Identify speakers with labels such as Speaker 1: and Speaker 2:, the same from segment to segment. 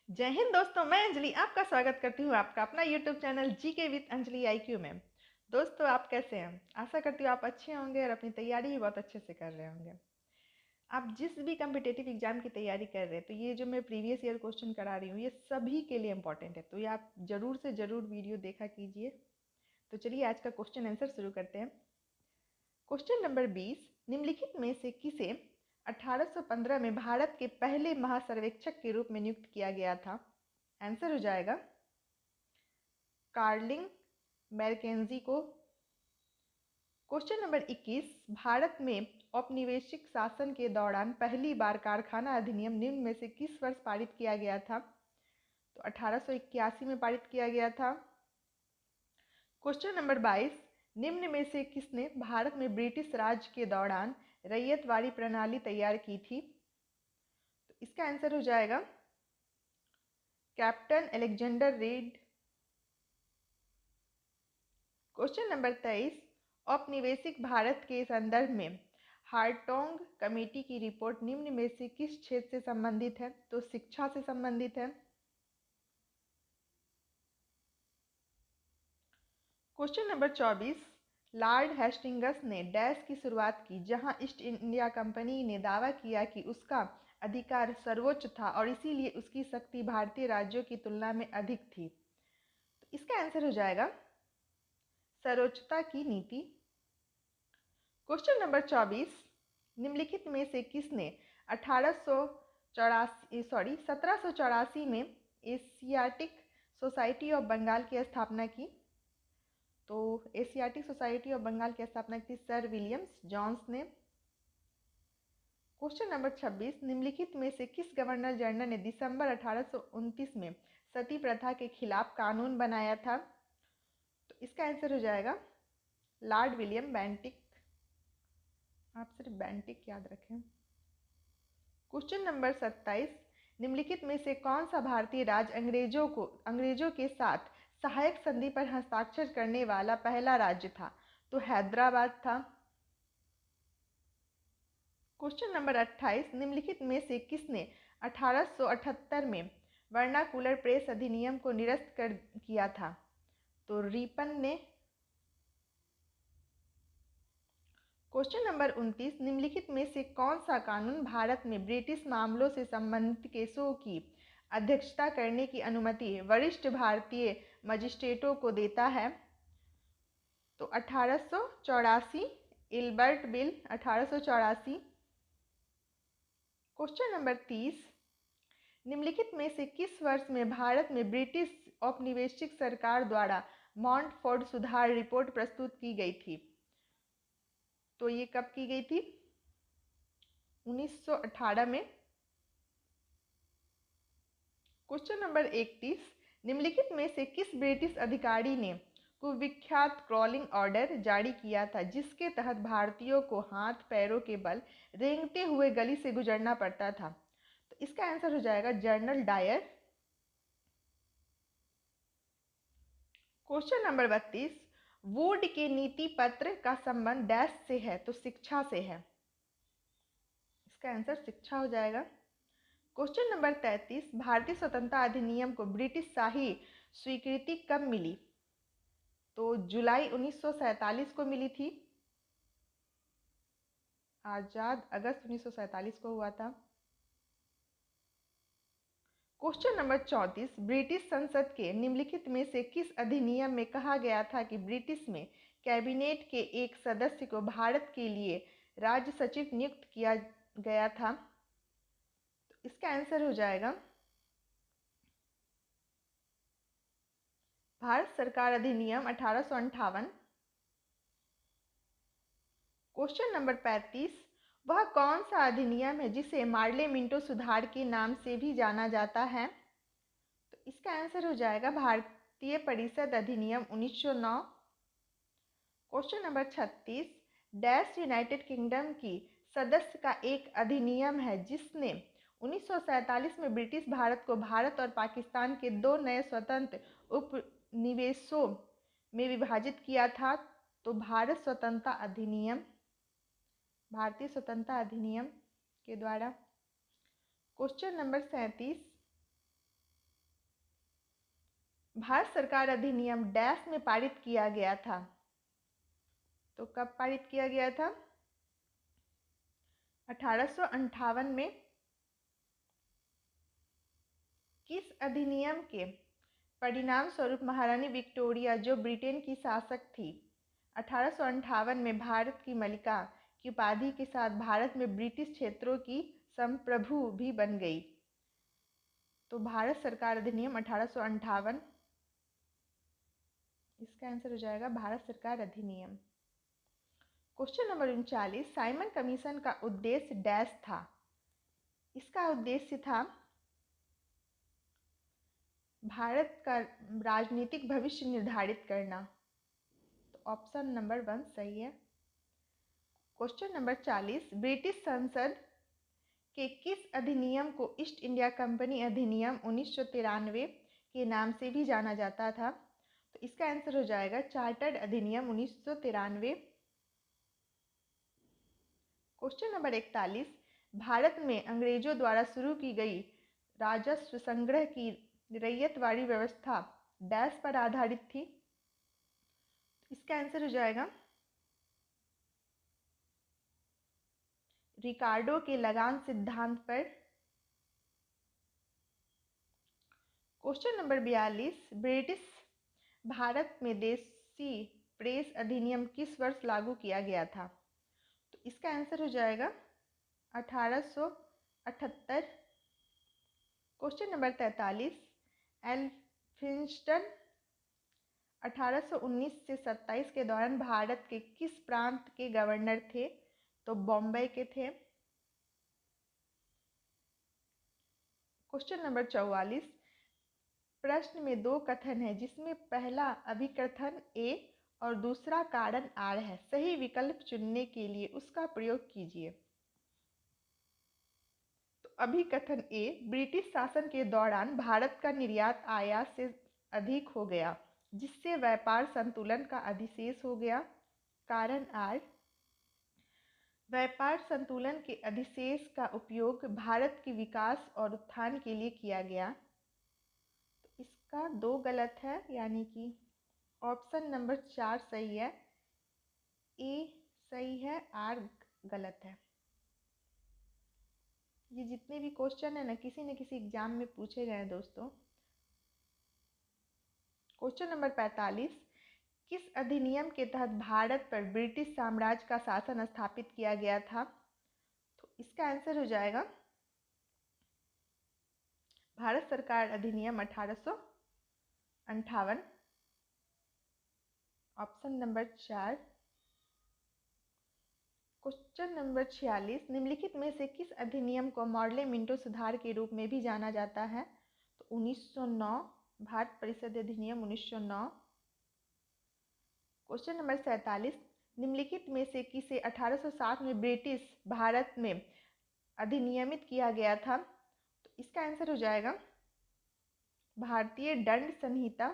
Speaker 1: जय हिंद दोस्तों, मैं अंजलि आपका स्वागत करती हूँ आपका अपना YouTube channel GK with Anjali IQ में। दोस्तों, आप कैसे हैं? आशा करती हूँ आप अच्छे होंगे और अपनी तैयारी भी बहुत अच्छे से कर रहे होंगे। आप जिस भी कम्पिटेटिव एग्जाम की तैयारी कर रहे हैं, तो ये जो मैं प्रीवियस ईयर क्वेश्चन करा रही हूँ, ये सभी के लिए इंपॉर्टेंट है, तो ये आप ज़रूर से ज़रूर वीडियो देखा कीजिए। तो चलिए आज का क्वेश्चन आंसर शुरू करते हैं। क्वेश्चन नंबर 20, निम्नलिखित में से किसे 1815 में भारत के पहले महासर्वेक्षक के रूप में नियुक्त किया गया था? आंसर हो जाएगा कार्लिंग मैकेंजी को। क्वेश्चन नंबर 21, भारत में औपनिवेशिक शासन के दौरान पहली बार कारखाना अधिनियम निम्न में से किस वर्ष पारित किया गया था? तो 1881 में पारित किया गया था। क्वेश्चन नंबर 22, निम्न में से किसने भारत में ब्रिटिश राज के दौरान रैयतवाड़ी प्रणाली तैयार की थी? तो इसका आंसर हो जाएगा captain Alexander read. Question number 23, औपनिवेशिक भारत के संदर्भ में हार्टोग कमेटी की रिपोर्ट निम्न में से किस क्षेत्र से संबंधित है? तो शिक्षा से संबंधित है। क्वेश्चन नंबर 24, लॉर्ड हेस्टिंगस ने डैश की शुरुआत की, जहां ईस्ट इंडिया कंपनी ने दावा किया कि उसका अधिकार सर्वोच्च था और इसीलिए उसकी शक्ति भारतीय राज्यों की तुलना में अधिक थी। तो इसका आंसर हो जाएगा सर्वोच्चता की नीति। क्वेश्चन नंबर 24, निम्नलिखित में से किसने 1784 में एशियाटिक सोसाइटी ऑफ बंगाल की स्थापना की? तो एशियाटिक सोसाइटी ऑफ बंगाल की स्थापना की सर विलियम्स जॉन्स ने। क्वेश्चन नंबर 26, निम्नलिखित में से किस गवर्नर जनरल ने दिसंबर 1829 में सती प्रथा के खिलाफ कानून बनाया था? तो इसका आंसर हो जाएगा लॉर्ड विलियम बेंटिक। आप सिर्फ बेंटिक याद रखें। क्वेश्चन नंबर 27, निम्नलिखित में से कौन सा भारतीय राज्य अंग्रेजों के साथ सहायक संधि पर हस्ताक्षर करने वाला पहला राज्य था? तो हैदराबाद था। क्वेश्चन नंबर 28, निम्नलिखित में से किसने 1878 में वर्नाकुलर प्रेस अधिनियम को निरस्त कर किया था? तो रिपन ने। क्वेश्चन नंबर 29, निम्नलिखित में से कौन सा कानून भारत में ब्रिटिश मामलों से संबंधित केसों की अध्यक्षता करने की अनुमति वरिष्ठ भारतीय मजिस्ट्रेटों को देता है? तो 1884, इल्बर्ट बिल 1884। क्वेश्चन नंबर 30, निम्नलिखित में से किस वर्ष में भारत में ब्रिटिश औपनिवेशिक सरकार द्वारा मॉन्टफोर्ड सुधार रिपोर्ट प्रस्तुत की गई थी? तो ये कब की गई थी? 1918 में। क्वेश्चन नंबर 31, निम्नलिखित में से किस ब्रिटिश अधिकारी ने कुविख्यात क्रॉलिंग ऑर्डर जारी किया था, जिसके तहत भारतीयों को हाथ पैरों के बल रेंगते हुए गली से गुजरना पड़ता था? तो इसका आंसर हो जाएगा general Dyer. Question number 32, Wood के नीति पत्र का संबंध डैश से है? तो शिक्षा से है। इसका आंसर शिक्षा हो जाएगा। क्वेश्चन नंबर 33, भारतीय स्वतंत्रता अधिनियम को ब्रिटिश शाही स्वीकृति कब मिली? तो जुलाई 1947 को मिली थी। आजाद अगस्त 1947 को हुआ था। क्वेश्चन नंबर 34, ब्रिटिश संसद के निम्नलिखित में से किस अधिनियम में कहा गया था कि ब्रिटिश में कैबिनेट के एक सदस्य को भारत के लिए राज्य सचिव नियुक्त किया गया था? तो इसका आंसर हो जाएगा भारत सरकार अधिनियम 1858। क्वेश्चन नंबर 35, वह कौन सा अधिनियम है जिसे मार्ले मिंटो सुधार के नाम से भी जाना जाता है? तो इसका आंसर हो जाएगा भारतीय परिषद अधिनियम 1909। Question number 36, dash United kingdom की सदस्य का एक अधिनियम है जिसने 1947 में ब्रिटिश भारत को भारत और पाकिस्तान के दो नए स्वतंत्र उपनिवेशों में विभाजित किया था? तो भारतीय स्वतंत्रता अधिनियम के द्वारा। क्वेश्चन नंबर 37, भारत सरकार अधिनियम डैश में पारित किया गया था? तो कब पारित किया गया था? 1858 में। किस अधिनियम के परिणाम स्वरूप महारानी विक्टोरिया, जो ब्रिटेन की शासक थी, 1858 में भारत की मलिका की उपाधि के साथ भारत में ब्रिटिश क्षेत्रों की संप्रभु भी बन गई? तो भारत सरकार अधिनियम 1858, इसका आंसर हो जाएगा भारत सरकार अधिनियम। क्वेश्चन नंबर 39, साइमन कमीशन का उद्देश्य डैश था? इसका उद्देश्य था भारत का राजनीतिक भविष्य निर्धारित करना। तो ऑप्शन नंबर 1 सही है। क्वेश्चन नंबर 40, ब्रिटिश संसद के किस अधिनियम को ईस्ट इंडिया कंपनी अधिनियम 1993 के नाम से भी जाना जाता था? तो इसका आंसर हो जाएगा चार्टर्ड अधिनियम 1993। क्वेश्चन नंबर 41, भारत में अंग्रेजों द्वारा शुरू की गई राजस्व संग्रह की रैयतवाड़ी व्यवस्था डैश पर आधारित थी? इसका आंसर हो जाएगा रिकार्डो के लगान सिद्धांत पर। क्वेश्चन नंबर 42, ब्रिटिश भारत में देसी प्रेस अधिनियम किस वर्ष लागू किया गया था? तो इसका आंसर हो जाएगा 1878। क्वेश्चन नंबर 43, एल्फिंस्टन 1819 से 27 के दौरान भारत के किस प्रांत के गवर्नर थे? तो बॉम्बे के थे। क्वेश्चन नंबर 44, प्रश्न में दो कथन है जिसमें पहला अभिकथन ए और दूसरा कारण आर है, सही विकल्प चुनने के लिए उसका प्रयोग कीजिए। तो अभिकथन ए, ब्रिटिश शासन के दौरान भारत का निर्यात आयात से अधिक हो गया जिससे व्यापार संतुलन का अधिशेष हो गया। कारण आर, व्यापार संतुलन के अधिशेष का उपयोग भारत के विकास और उत्थान के लिए किया गया। तो इसका 2 गलत है, यानी कि ऑप्शन नंबर 4 सही है, ए सही है, आर गलत है। ये जितने भी क्वेश्चन है ना, किसी न किसी एग्जाम में पूछे गए हैं दोस्तों। क्वेश्चन नंबर 45, किस अधिनियम के तहत भारत पर ब्रिटिश साम्राज्य का शासन स्थापित किया गया था? तो इसका आंसर हो जाएगा भारत सरकार अधिनियम 1858, ऑप्शन नंबर 4। क्वेश्चन नंबर 46, निम्नलिखित में से किस अधिनियम को मॉर्ले मिंटो सुधार के रूप में भी जाना जाता है? तो 1909, भारत परिषद अधिनियम 1909। क्वेश्चन नंबर 47, निम्नलिखित में से किसे 1860 में ब्रिटिश भारत में अधिनियमित किया गया था? तो इसका आंसर हो जाएगा भारतीय दंड संहिता।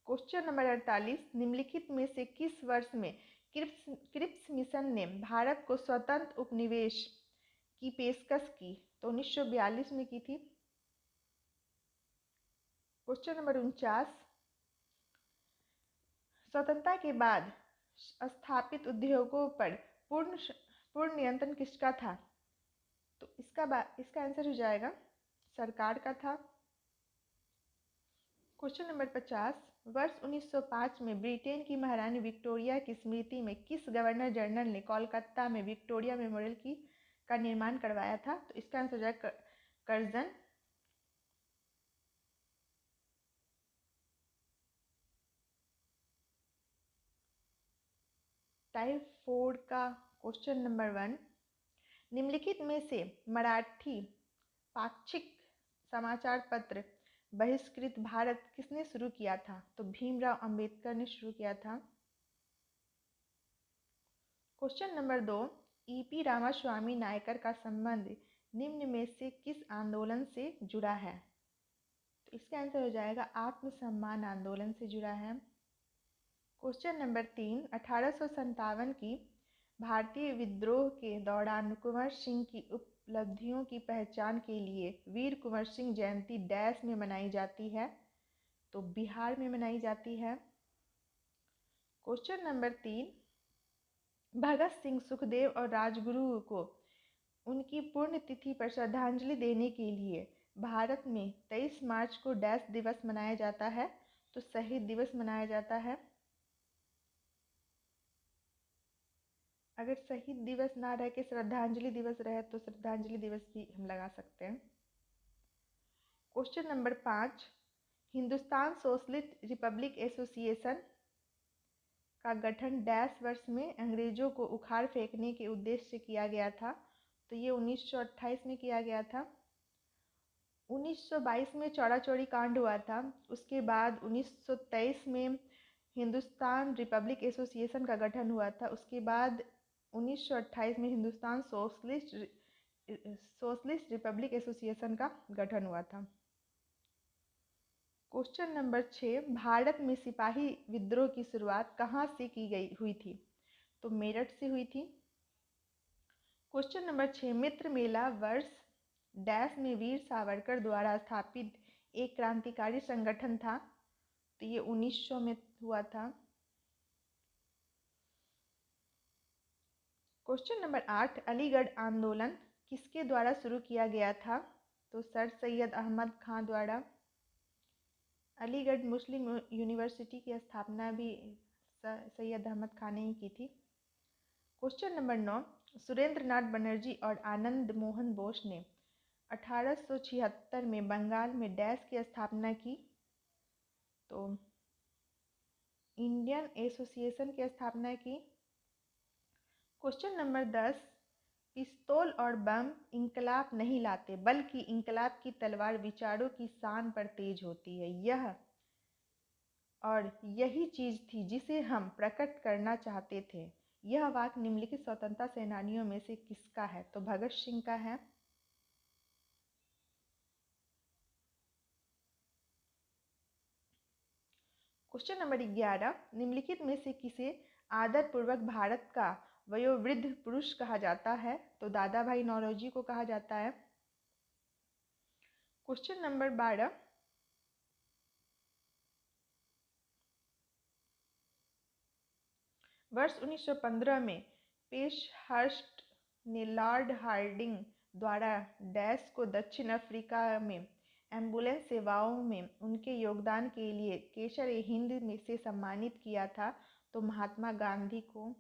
Speaker 1: क्वेश्चन नंबर 48, निम्नलिखित में से किस वर्ष में क्रिप्स मिशन ने भारत को स्वतंत्र उपनिवेश की पेशकश की? तो 1942 में की थी। क्वेश्चन नंबर 49, स्वतंत्रता के बाद स्थापित उद्योगों पर पूर्ण नियंत्रण किसका था? तो इसका आंसर हो जाएगा सरकार का था। क्वेश्चन नंबर 50, वर्ष 1905 में ब्रिटेन की महारानी विक्टोरिया की स्मृति में किस गवर्नर जनरल ने कोलकाता में विक्टोरिया मेमोरियल का निर्माण करवाया था? तो इसका आंसर हो जाएगा कर्जन। टाइप 4 का क्वेश्चन नंबर 1, निम्नलिखित में से मराठी पाक्षिक समाचार पत्र बहिष्कृत भारत किसने शुरू किया था? तो भीमराव अंबेडकर ने शुरू किया था। Question number 2, EP Ramaswami Naicker का संबंध निम्न में से किस आंदोलन से जुड़ा है? तो इसका आंसर हो जाएगा आत्मसम्मान आंदोलन से जुड़ा है। क्वेश्चन नंबर 3, 1857 की भारतीय विद्रोह के दौरान कुंवर सिंह की उपलब्धियों की पहचान के लिए वीर कुंवर सिंह जयंती डैश में मनाई जाती है? तो बिहार में मनाई जाती है। क्वेश्चन नंबर 3, भगत सिंह, सुखदेव और राजगुरु को उनकी पुण्यतिथि पर श्रद्धांजलि देने के लिए भारत में 23 मार्च को डैश दिवस मनाया जाता है? तो शहीद दिवस मनाया जाता है। अगर शहीद दिवस ना रह के श्रद्धांजलि दिवस रहे तो श्रद्धांजलि दिवस भी हम लगा सकते हैं। Question number 5, Hindustan socialist Republic association का गठन डैश वर्ष में अंग्रेजों को उखाड़ फेंकने के उद्देश्य से किया गया था? तो ये 1928 में किया गया था। 1922 में चौरा चौरी कांड हुआ था। उसके बाद 1923 में हिंदुस्तान रिपब्लिक एसोसिएशन का गठन हुआ था। उसके बाद 1928 में हिंदुस्तान सोशलिस्ट रिपब्लिक एसोसिएशन का गठन हुआ था। क्वेश्चन नंबर 6, भारत में सिपाही विद्रोह की शुरुआत कहाँ से हुई थी? तो मेरठ से हुई थी। क्वेश्चन नंबर 6, मित्र मेला वर्ष डैश में वीर सावरकर द्वारा स्थापित एक क्रांतिकारी संगठन था? तो ये 1900 में हुआ था। क्वेश्चन नंबर 8, अलीगढ़ आंदोलन किसके द्वारा शुरू किया गया था? तो सर सैयद अहमद खां द्वारा। अलीगढ़ मुस्लिम यूनिवर्सिटी की स्थापना भी सैयद अहमद खान ने ही की थी। क्वेश्चन नंबर 9, सुरेंद्र नाथ बनर्जी और आनंद मोहन बोस ने 1876 में बंगाल में डैश की स्थापना की? तो इंडियन एसोसिएशन की स्थापना की। क्वेश्चन नंबर 10, पिस्तौल और बम इंकलाब नहीं लाते बल्कि इंकलाब की तलवार विचारों की शान पर तेज होती है। यही चीज थी जिसे हम प्रकट करना चाहते थे। यह वाक्य निम्नलिखित स्वतंत्रता सेनानियों में से किसका है? तो भगत सिंह का है। क्वेश्चन नंबर 11, निम्नलिखित में से किसे आदर पूर्वक भारत का वयोवृद्ध पुरुष कहा जाता है? तो दादा भाई नौरोजी को कहा जाता है। क्वेश्चन नंबर 12, वर्ष 1915 में पेशहर्स्ट ने लॉर्ड हार्डिंग द्वारा डैश को दक्षिण अफ्रीका में एम्बुलेंस सेवाओं में उनके योगदान के लिए केसर-ए-हिंद में से सम्मानित किया था? तो महात्मा गांधी को।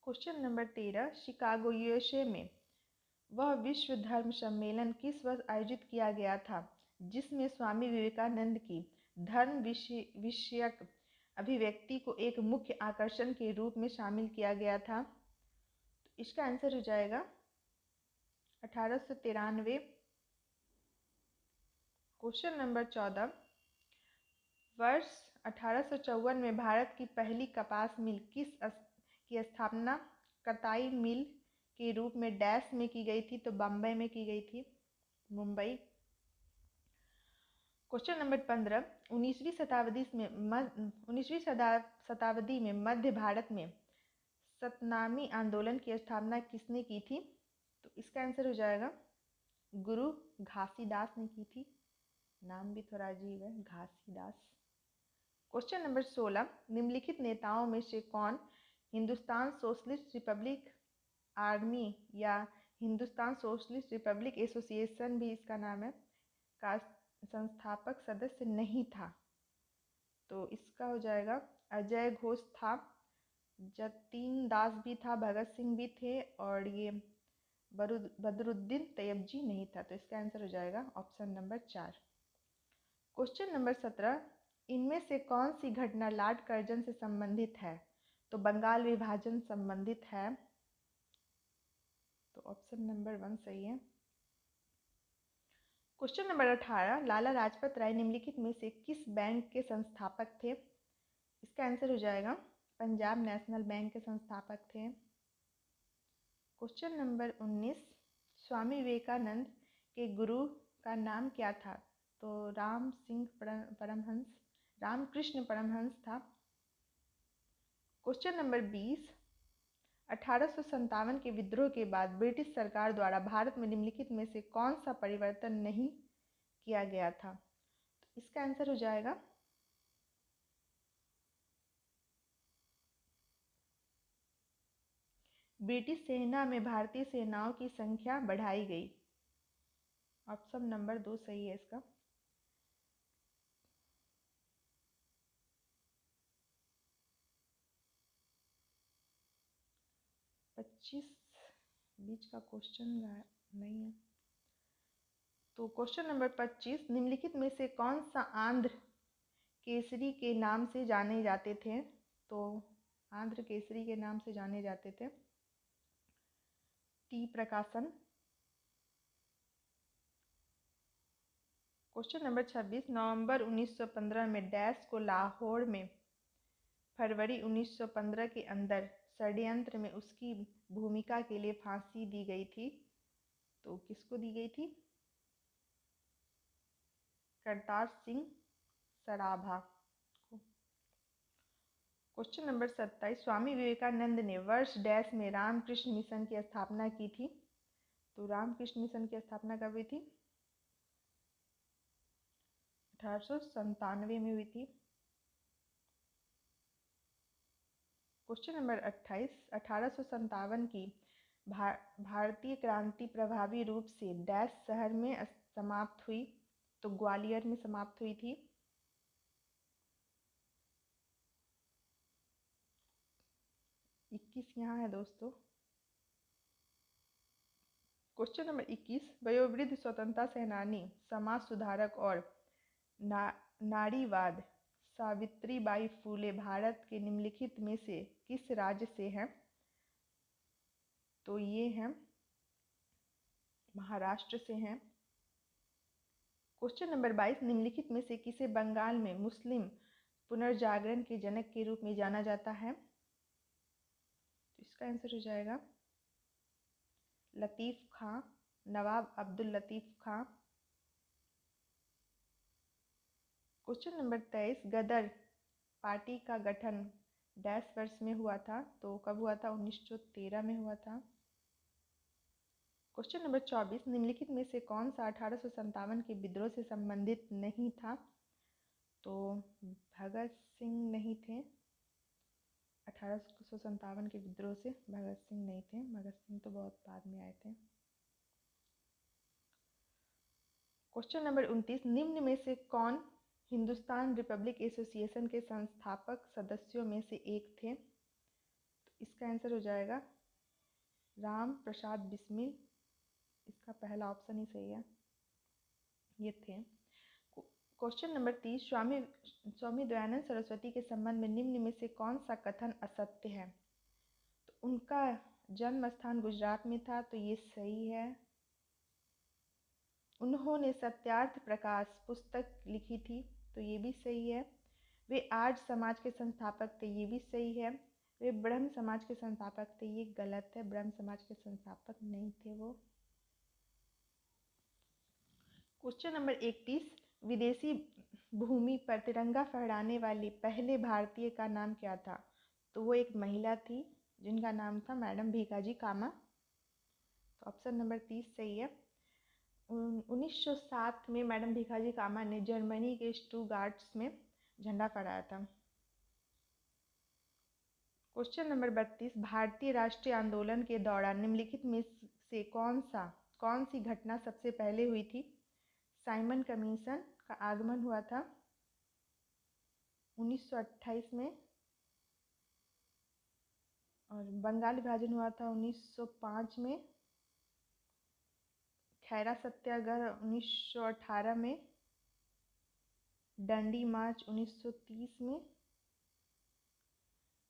Speaker 1: क्वेश्चन नंबर 13, शिकागो यूएसए में वह विश्व धर्म सम्मेलन किस वर्ष आयोजित किया गया था जिसमें स्वामी विवेकानंद की धर्म विषयक अभिव्यक्ति को एक मुख्य आकर्षण के रूप में शामिल किया गया था? तो इसका आंसर हो जाएगा 1893। क्वेश्चन नंबर 14, वर्ष 1854 में भारत की पहली कपास मिल की स्थापना कताई मिल के रूप में डैश में की गई थी? तो बम्बई में की गई थी, मुंबई। क्वेश्चन नंबर 15, 19वीं शताब्दी में मध्य भारत में सतनामी आंदोलन की स्थापना किसने की थी? तो इसका आंसर हो जाएगा गुरु घासीदास ने की थी। नाम भी थोड़ा अजीब है, घासीदास। क्वेश्चन नंबर 16, निम्नलिखित नेताओं में से कौन हिंदुस्तान सोशलिस्ट रिपब्लिक आर्मी या हिंदुस्तान सोशलिस्ट रिपब्लिक एसोसिएशन भी इसका नाम है का संस्थापक सदस्य नहीं था? तो इसका हो जाएगा अजय घोष था, जतीन दास भी था, भगत सिंह भी थे और ये बदरुद्दीन तैयबजी नहीं था। तो इसका आंसर हो जाएगा ऑप्शन नंबर 4। क्वेश्चन नंबर 17, इनमें से कौन सी घटना लॉर्ड कर्जन से संबंधित है? तो बंगाल विभाजन संबंधित है, तो ऑप्शन नंबर 1 सही है। क्वेश्चन नंबर 18, लाला लाजपत राय निम्नलिखित में से किस बैंक के संस्थापक थे? इसका आंसर हो जाएगा पंजाब नेशनल बैंक के संस्थापक थे। क्वेश्चन नंबर 19, स्वामी विवेकानंद के गुरु का नाम क्या था? तो रामकृष्ण परमहंस था। क्वेश्चन नंबर 20, 1857 के विद्रोह के बाद ब्रिटिश सरकार द्वारा भारत में निम्नलिखित में से कौन सा परिवर्तन नहीं किया गया था? तो इसका आंसर हो जाएगा ब्रिटिश सेना में भारतीय सेनाओं की संख्या बढ़ाई गई। ऑप्शन नंबर 2 सही है इसका। पच्चीस बीच का क्वेश्चन नहीं है। तो क्वेश्चन नंबर 25, निम्नलिखित में से कौन सा आंध्र केसरी के नाम से जाने जाते थे? तो आंध्र केसरी के नाम से जाने जाते थे टी प्रकाशन। क्वेश्चन नंबर 26, नवंबर 1915 में डैश को लाहौर में फरवरी 1915 के अंदर षड्यंत्र में उसकी भूमिका के लिए फांसी दी गई थी। तो किसको दी गई थी? करतार सिंह सराभा को। क्वेश्चन नंबर 27, स्वामी विवेकानंद ने वर्ष डैश में रामकृष्ण मिशन की स्थापना की थी? तो रामकृष्ण मिशन की स्थापना कब हुई थी? 1897 में हुई थी। क्वेश्चन नंबर 28, 1857 की भारतीय क्रांति प्रभावी रूप से डैश शहर में समाप्त हुई? तो ग्वालियर में समाप्त हुई थी। इक्कीस यहाँ है दोस्तों। क्वेश्चन नंबर 21, वयोवृद्ध स्वतंत्रता सेनानी, समाज सुधारक और नारीवाद सावित्रीबाई फूले भारत के निम्नलिखित में से किस राज्य से हैं? तो ये हैं महाराष्ट्र से हैं। क्वेश्चन नंबर 22, निम्नलिखित में से किसे बंगाल में मुस्लिम पुनर्जागरण के जनक के रूप में जाना जाता है? तो इसका आंसर हो जाएगा लतीफ़ खां, नवाब अब्दुल लतीफ़ खां। क्वेश्चन नंबर 23, गदर पार्टी का गठन डैश वर्ष में हुआ था? तो कब हुआ था? 1913 में हुआ था। क्वेश्चन नंबर 24, निम्नलिखित में से कौन सा 1857 के विद्रोह से संबंधित नहीं था? तो भगत सिंह नहीं थे। 1857 के विद्रोह से भगत सिंह नहीं थे। भगत सिंह तो बहुत बाद में आए थे। क्वेश्चन नंबर 29, निम्न में से कौन हिंदुस्तान रिपब्लिक एसोसिएशन के संस्थापक सदस्यों में से एक थे? तो इसका आंसर हो जाएगा राम प्रसाद बिस्मिल। इसका पहला ऑप्शन ही सही है, ये थे। क्वेश्चन नंबर 30, स्वामी दयानंद सरस्वती के संबंध में निम्न में से कौन सा कथन असत्य है? तो उनका जन्म स्थान गुजरात में था, तो ये सही है। उन्होंने सत्यार्थ प्रकाश पुस्तक लिखी थी, तो ये भी सही है। वे आर्य समाज के संस्थापक थे, ये भी सही है। वे ब्रह्म समाज के संस्थापक थे, ये गलत है। ब्रह्म समाज के संस्थापक नहीं थे वो। क्वेश्चन नंबर 31, विदेशी भूमि पर तिरंगा फहराने वाली पहले भारतीय का नाम क्या था? तो वो एक महिला थी जिनका नाम था मैडम भीखाजी कामा। तो ऑप्शन नंबर 30 सही है। 1907 में मैडम भीखाजी कामा ने जर्मनी के स्टुटगार्ट में झंडा फहराया था। क्वेश्चन नंबर 32, भारतीय राष्ट्रीय आंदोलन के दौरान निम्नलिखित में से कौन सी घटना सबसे पहले हुई थी? साइमन कमीशन का आगमन हुआ था 1928 में, और बंगाल विभाजन हुआ था 1905 में, खैरा सत्याग्रह 1918 में, डंडी मार्च 1930 में।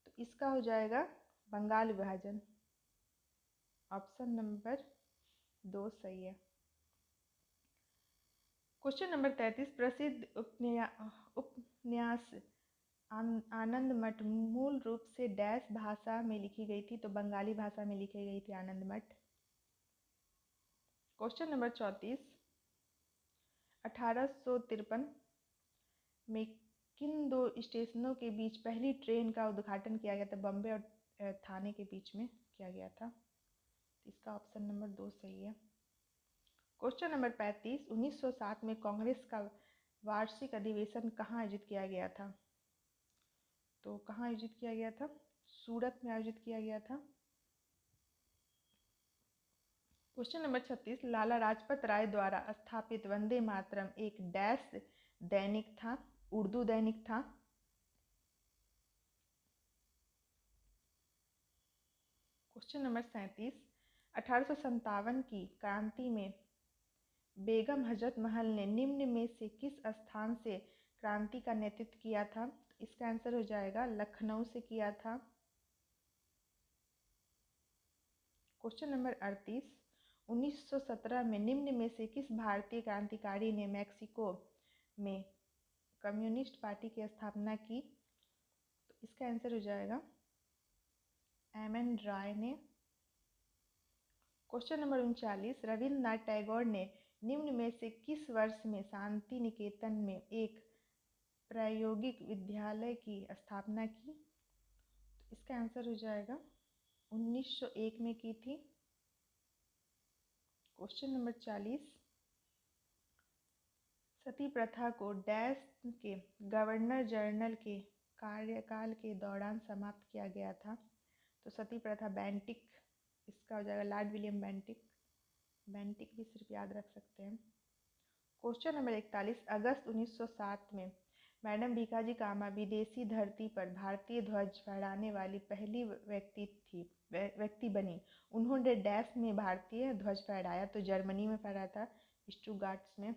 Speaker 1: तो इसका हो जाएगा बंगाल विभाजन। ऑप्शन नंबर 2 सही है। क्वेश्चन नंबर 33, प्रसिद्ध उपन्यास आनंद मठ मूल रूप से डैश भाषा में लिखी गई थी? तो बंगाली भाषा में लिखी गई थी आनंद मठ। क्वेश्चन नंबर 34, 1853 में किन दो स्टेशनों के बीच पहली ट्रेन का उद्घाटन किया गया था? बम्बे और थाने के बीच में किया गया था। इसका ऑप्शन नंबर 2 सही है। क्वेश्चन नंबर 35, 1907 में कांग्रेस का वार्षिक अधिवेशन कहाँ आयोजित किया गया था? तो कहाँ आयोजित किया गया था? सूरत में आयोजित किया गया था। क्वेश्चन नंबर 36, लाला लाजपत राय द्वारा स्थापित वंदे मातरम एक डैश दैनिक था? उर्दू दैनिक था। क्वेश्चन नंबर 37, 1857 की क्रांति में बेगम हजरत महल ने निम्न में से किस स्थान से क्रांति का नेतृत्व किया था? इसका आंसर हो जाएगा लखनऊ से किया था। क्वेश्चन नंबर 38, 1917 में निम्न में से किस भारतीय क्रांतिकारी ने मैक्सिको में कम्युनिस्ट पार्टी की स्थापना की? तो इसका आंसर हो जाएगा एम.एन. राय ने। क्वेश्चन नंबर 39, रविन्द्रनाथ टैगोर ने निम्न में से किस वर्ष में शांति निकेतन में एक प्रायोगिक विद्यालय की स्थापना की? तो इसका आंसर हो जाएगा 1901 में की थी। क्वेश्चन नंबर 40, सती प्रथा को डैश के गवर्नर जनरल के कार्यकाल के दौरान समाप्त किया गया था? तो सती प्रथा बेंटिक, इसका हो जाएगा लॉर्ड विलियम बेंटिक। बेंटिक भी सिर्फ याद रख सकते हैं। क्वेश्चन नंबर 41, अगस्त 1907 में मैडम भीखाजी कामा विदेशी धरती पर भारतीय ध्वज फहराने वाली पहली व्यक्ति बनी। उन्होंने डैश में भारतीय ध्वज फहराया? तो जर्मनी में फहराया था, स्टुटगार्ट में।